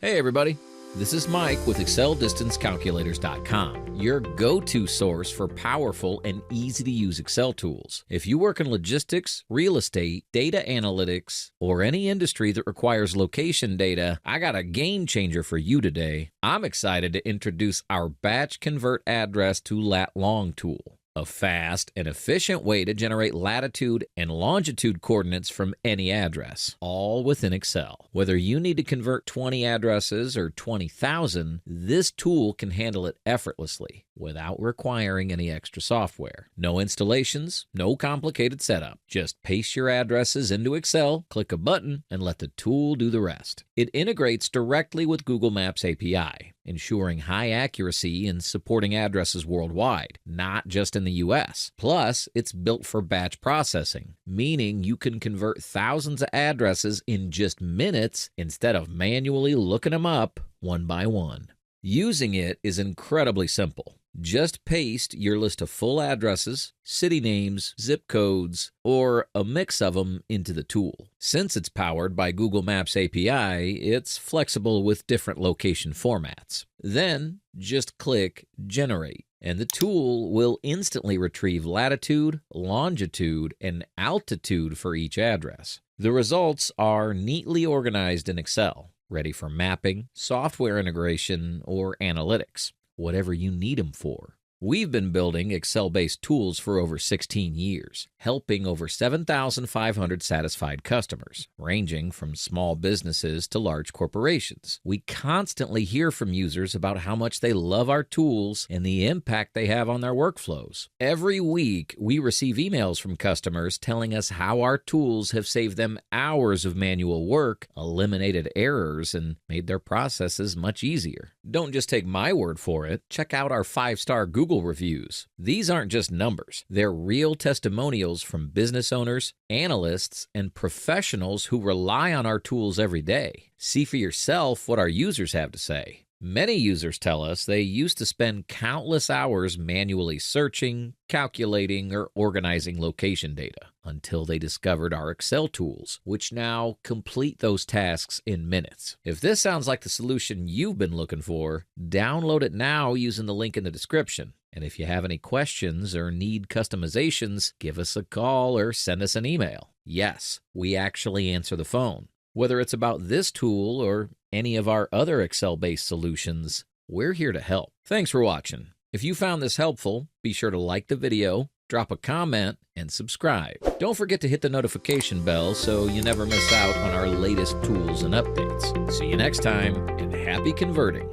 Hey everybody, this is Mike with ExcelDistanceCalculators.com, your go-to source for powerful and easy-to-use Excel tools. If you work in logistics, real estate, data analytics, or any industry that requires location data, I got a game changer for you today. I'm excited to introduce our Batch Convert Address to lat-long tool. A fast and efficient way to generate latitude and longitude coordinates from any address, all within Excel. Whether you need to convert 20 addresses or 20,000, this tool can handle it effortlessly without requiring any extra software. No installations, no complicated setup. Just paste your addresses into Excel, click a button, and let the tool do the rest. It integrates directly with Google Maps API, ensuring high accuracy and supporting addresses worldwide, not just in the US. Plus, it's built for batch processing, meaning you can convert thousands of addresses in just minutes instead of manually looking them up one by one. Using it is incredibly simple. Just paste your list of full addresses, city names, zip codes, or a mix of them into the tool. Since it's powered by Google Maps API, it's flexible with different location formats. Then, just click Generate, and the tool will instantly retrieve latitude, longitude, and altitude for each address. The results are neatly organized in Excel, ready for mapping, software integration, or analytics. Whatever you need them for. We've been building Excel-based tools for over 16 years, helping over 7,500 satisfied customers, ranging from small businesses to large corporations. We constantly hear from users about how much they love our tools and the impact they have on their workflows. Every week, we receive emails from customers telling us how our tools have saved them hours of manual work, eliminated errors, and made their processes much easier. Don't just take my word for it. Check out our 5-star Google reviews. These aren't just numbers. They're real testimonials from business owners, analysts, and professionals who rely on our tools every day. See for yourself what our users have to say. Many users tell us they used to spend countless hours manually searching, calculating, or organizing location data until they discovered our Excel tools, which now complete those tasks in minutes. If this sounds like the solution you've been looking for, download it now using the link in the description. And if you have any questions or need customizations, give us a call or send us an email. Yes, we actually answer the phone. Whether it's about this tool or any of our other Excel-based solutions, we're here to help. Thanks for watching. If you found this helpful, be sure to like the video, drop a comment, and subscribe. Don't forget to hit the notification bell so you never miss out on our latest tools and updates. See you next time, and happy converting.